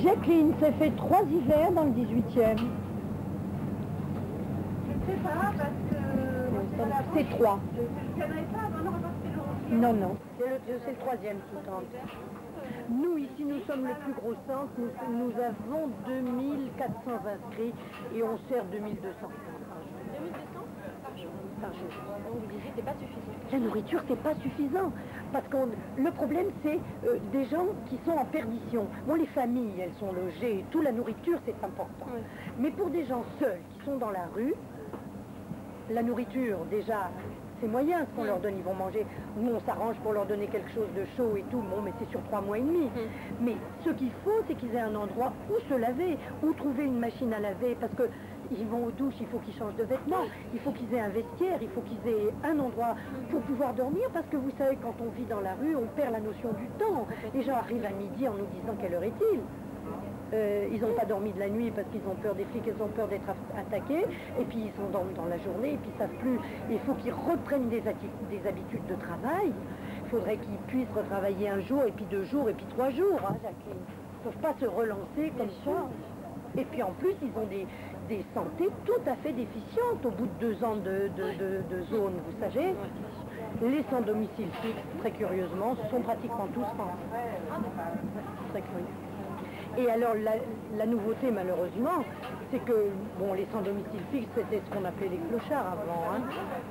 Jacqueline, ça fait 3 hivers dans le 18e. Je sais pas, parce que... C'est 3. Je ne savais pas avant de repartir le... Non, non. C'est le 3e qui tente. Nous, ici, nous sommes le plus gros centre. Nous avons 2400 inscrits et on sert 2200. 2200 par jour. Donc vous disiez que c'est pas suffisant. La nourriture, c'est pas suffisant. Parce que le problème, c'est des gens qui sont en perdition. Bon, les familles, elles sont logées, tout, la nourriture, c'est important. Oui. Mais pour des gens seuls qui sont dans la rue, la nourriture, déjà, c'est moyen ce qu'on leur donne, ils vont manger. Nous, on s'arrange pour leur donner quelque chose de chaud et tout, bon, mais c'est sur 3 mois et demi. Mais ce qu'il faut, c'est qu'ils aient un endroit où se laver, où trouver une machine à laver, parce que ils vont aux douches, il faut qu'ils changent de vêtements, il faut qu'ils aient un vestiaire, il faut qu'ils aient un endroit pour pouvoir dormir, parce que vous savez, quand on vit dans la rue, on perd la notion du temps. Les gens arrivent à midi en nous disant quelle heure est-il. Ils n'ont pas dormi de la nuit parce qu'ils ont peur des flics, ils ont peur d'être attaqués, et puis ils sont dans la journée, et puis ils ne savent plus. Il faut qu'ils reprennent des habitudes de travail. Il faudrait qu'ils puissent retravailler un jour, et puis 2 jours, et puis 3 jours, hein, Jacqueline. Ils ne peuvent pas se relancer comme ça. Et puis en plus, ils ont des santé tout à fait déficientes au bout de 2 ans de zone, vous savez. Les sans domicile fixe, très curieusement, sont pratiquement tous français. Très curieux. Et alors, la nouveauté, malheureusement, c'est que, bon, les sans domicile fixe, c'était ce qu'on appelait les clochards avant. Hein.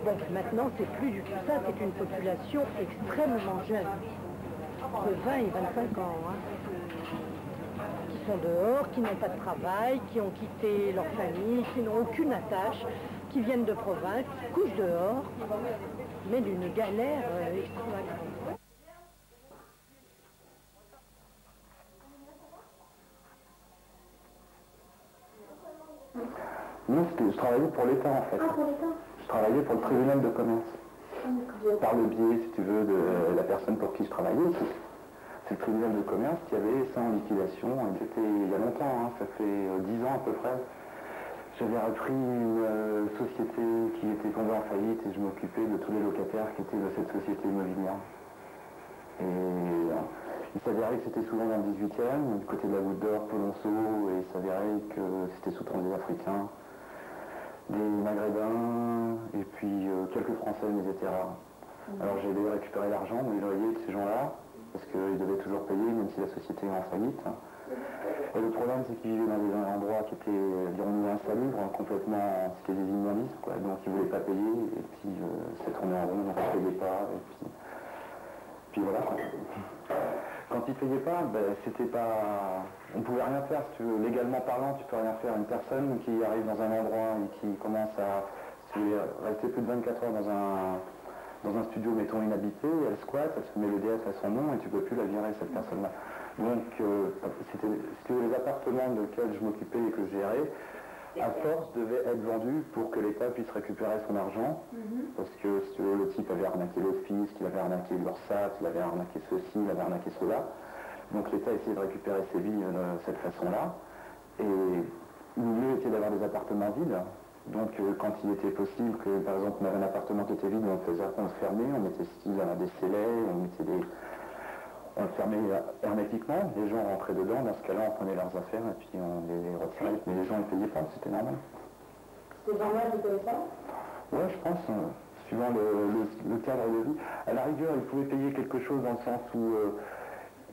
Bon, maintenant, c'est plus du tout ça, c'est une population extrêmement jeune, de 20 et 25 ans. Hein. Qui sont dehors, qui n'ont pas de travail, qui ont quitté leur famille, qui n'ont aucune attache, qui viennent de province, qui couchent dehors, mais d'une galère extraordinaire. Non, je travaillais pour l'État en fait. Ah, pour l'État? Je travaillais pour le tribunal de commerce. Par le biais, si tu veux, de la personne pour qui je travaillais. C'est le tribunal de commerce qui avait ça en liquidation. C'était il y a longtemps, hein, ça fait 10 ans à peu près. J'avais repris une société qui était tombée en faillite et je m'occupais de tous les locataires qui étaient de cette société immobilière. Et il s'avérait que c'était souvent dans le 18e, du côté de la Goutte d'Or, Polonceau, et il s'avérait que c'était souvent des Africains, des Maghrébins, et puis quelques Français, mais ils étaient rares. Alors j'ai dû récupérer l'argent, les loyers de ces gens-là, parce qu'ils devaient toujours payer, même si la société est en faillite. Et le problème, c'est qu'ils vivaient dans des endroits qui étaient, dirons-nous, insalubres, complètement, c'était des immondices, quoi. Donc ils ne voulaient pas payer, et puis c'est tourné en rond, donc ils ne payaient pas, et puis voilà. Quand ils ne payaient pas, ben, c'était pas... On ne pouvait rien faire, si tu veux. Légalement parlant, tu peux rien faire. Une personne qui arrive dans un endroit et qui commence à rester plus de 24 heures dans un studio, mettons, inhabité, elle squatte, elle se met le l'EDF à son nom et tu ne peux plus la virer, cette personne-là. Donc, c'était les appartements desquels je m'occupais et que je gérais, à force, devaient être vendus pour que l'État puisse récupérer son argent. Parce que si tu veux, le type avait arnaqué l'office, il avait arnaqué l'URSSAF, il avait arnaqué ceci, il avait arnaqué cela. Donc l'État essayait de récupérer ses billes de cette façon-là. Et le mieux était d'avoir des appartements vides. Donc quand il était possible que, par exemple, on avait un appartement qui était vide, on le fermait, on mettait des scellés, on le fermait hermétiquement, les gens rentraient dedans, dans ce cas-là on prenait leurs affaires et puis on les retirait, mais les gens ne payaient pas, c'était normal. Ces gens-là, vous ne payez pas? Ouais, je pense, suivant le cadre de vie. À la rigueur, ils pouvaient payer quelque chose dans le sens où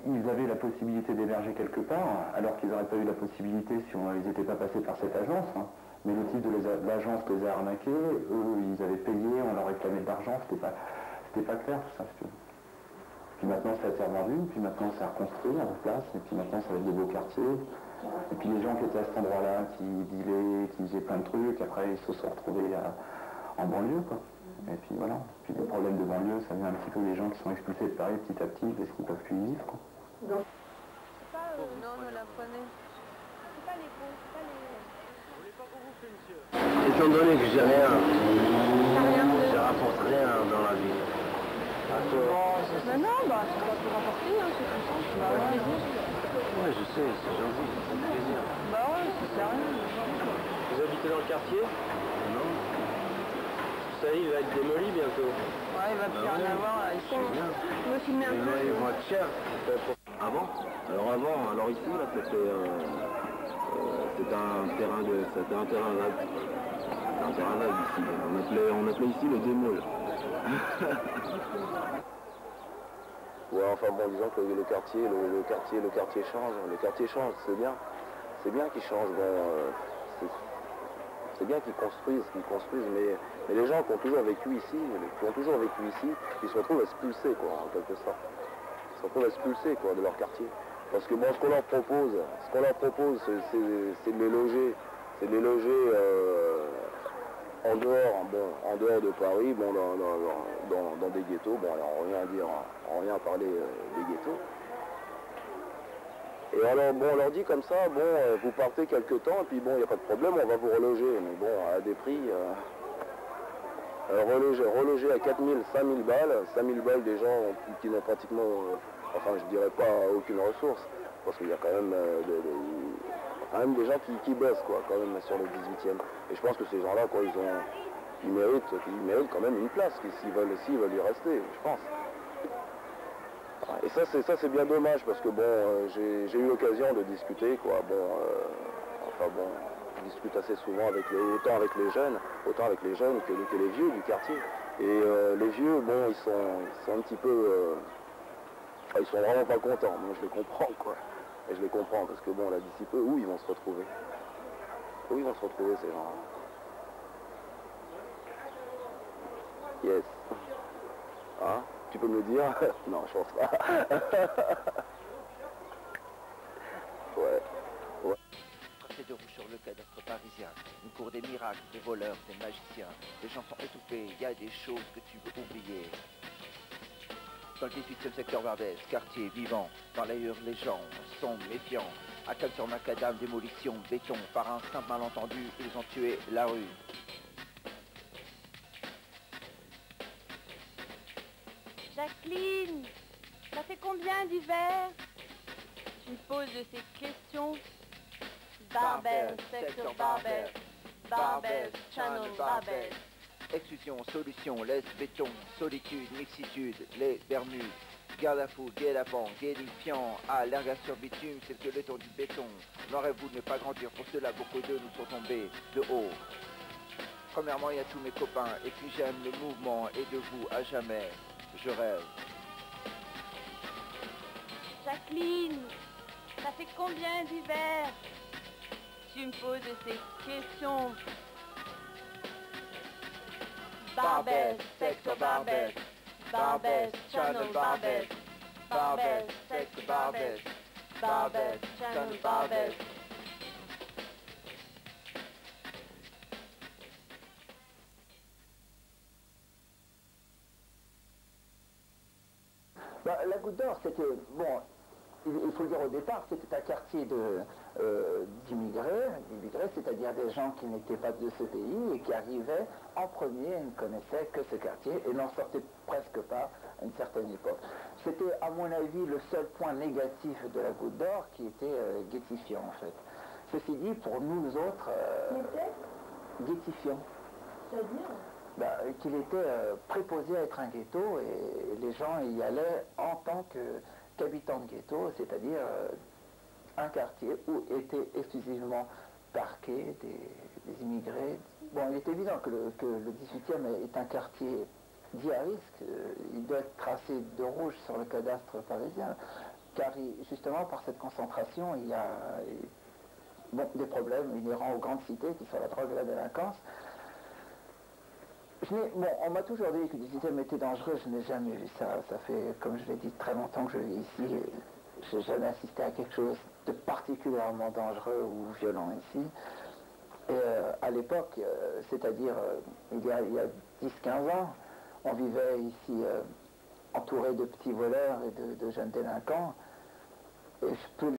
ils avaient la possibilité d'héberger quelque part, alors qu'ils n'auraient pas eu la possibilité si ils n'étaient pas passés par cette agence. Hein. Mais le type de l'agence les a arnaqués, eux, ils avaient payé, on leur réclamait de l'argent, c'était c'était pas clair tout ça, si tu veux. Puis maintenant ça a été revendu, puis maintenant c'est reconstruit à la place, et puis maintenant ça va être des beaux quartiers. Et puis les gens qui étaient à cet endroit-là, qui dealaient, qui faisaient plein de trucs, après ils se sont retrouvés en banlieue, quoi. Et puis voilà. Puis les problèmes de banlieue, ça vient un petit peu des gens qui sont expulsés de Paris petit à petit parce qu'ils ne peuvent plus y vivre, quoi. Non, on la prenait. C'est pas les bons, c'est pas les... Étant donné que j'ai rien, je rapporte rien dans la vie. Ben non, bah c'est pas pour rapporter, hein, c'est comme ça, c'est pas un plaisir. Ouais, je sais, c'est gentil, ça fait plaisir. Bah ouais, ça sert à rien. Vous habitez dans le quartier? Non. Ça y est, il va être démoli bientôt. Ouais, il va plus rien avoir là, ils sont... Je me filmer un Les peu. loyers vont être chers. Avant? Alors ici, là, c'était un terrain vague. C'était un terrain vague ici. On appelait ici le démol. Ouais, enfin bon, disons que le quartier change. Le quartier change, c'est bien. C'est bien qu'il change. Bon, c'est bien qu'ils construisent, mais les gens qui ont toujours vécu ici, ils se retrouvent expulsés, quoi, en quelque sorte. Ils se retrouvent expulsés, quoi, de leur quartier. Parce que bon, ce qu'on leur propose, c'est de les loger, en dehors de Paris, bon, dans des ghettos. Bon, alors, rien à parler des ghettos. Et alors, bon, on leur dit comme ça, bon, vous partez quelque temps, et puis bon, il n'y a pas de problème, on va vous reloger. Mais bon, à des prix, reloger à 4 000, 5 000 balles, 5 000 balles des gens qui n'ont pratiquement, enfin, je dirais pas aucune ressource, parce qu'il y a quand même, des gens qui bossent, quoi, quand même, sur le 18e. Et je pense que ces gens-là, quoi, ils méritent quand même une place, s'ils veulent y rester, je pense. Et ça c'est bien dommage parce que bon, j'ai eu l'occasion de discuter, quoi. Bon, je discute assez souvent autant avec les jeunes que les vieux du quartier. Et les vieux, bon, ils sont un petit peu, ils sont vraiment pas contents. Moi je les comprends, quoi. Et je les comprends parce que bon, là d'ici peu, où ils vont se retrouver? Où ils vont se retrouver ces gens-là? Yes. Hein? Tu peux me le dire? Non, je pense pas. Ouais. Tracé de rouge sur le cadastre parisien, une cour des miracles, des voleurs, des magiciens, des gens sont étouffés, il y a des choses que tu veux oublier. Dans le 18e secteur Barbès, quartier vivant, dans l'ailleurs les gens sont méfiants. À Cannes sur macadam, démolition, béton, par un simple malentendu, ils ont tué la rue. Jacqueline, ça fait combien d'hiver? Tu me poses de ces questions. Barbès, secteur Barbès, Barbès, channel Barbès. Exclusion, solution, laisse béton, solitude, mixitude, les Bermudes, garde-à-fou, guet-apens, guédifiant, l'erga sur bitume, c'est le squelette du béton. N'aurez-vous de ne pas grandir, pour cela beaucoup d'eux nous sont tombés de haut. Premièrement, il y a tous mes copains, et puis j'aime le mouvement, et de vous à jamais, je rêve. Jacqueline, ça fait combien d'hiver? Tu me poses de ces questions. Barbès, secteur Barbès, Barbès, channel Barbès, Barbès, secteur Barbès, Barbès, channel Barbès. Bah, la Goutte d'Or, c'était, bon, il faut le dire au départ, c'était un quartier d'immigrés, c'est-à-dire des gens qui n'étaient pas de ce pays et qui arrivaient en premier et ne connaissaient que ce quartier et n'en sortaient presque pas à une certaine époque. C'était, à mon avis, le seul point négatif de la Goutte d'Or qui était guettifiant, en fait. Ceci dit, pour nous autres, guettifiant. C'est-à-dire qu'il était préposé à être un ghetto et les gens y allaient en tant qu'habitants de ghetto, c'est-à-dire un quartier où étaient exclusivement parqués des immigrés. Bon, il est évident que le 18e est un quartier dit à risque, il doit être tracé de rouge sur le cadastre parisien, car justement par cette concentration, il y a des problèmes inhérents aux grandes cités qui sont la drogue et la délinquance. Bon, on m'a toujours dit que le système était dangereux, je n'ai jamais vu ça. Ça fait, comme je l'ai dit, très longtemps que je vis ici. Je n'ai jamais assisté à quelque chose de particulièrement dangereux ou violent ici. Et à l'époque, c'est-à-dire il y a 10-15 ans, on vivait ici entouré de petits voleurs et de jeunes délinquants. Et je peux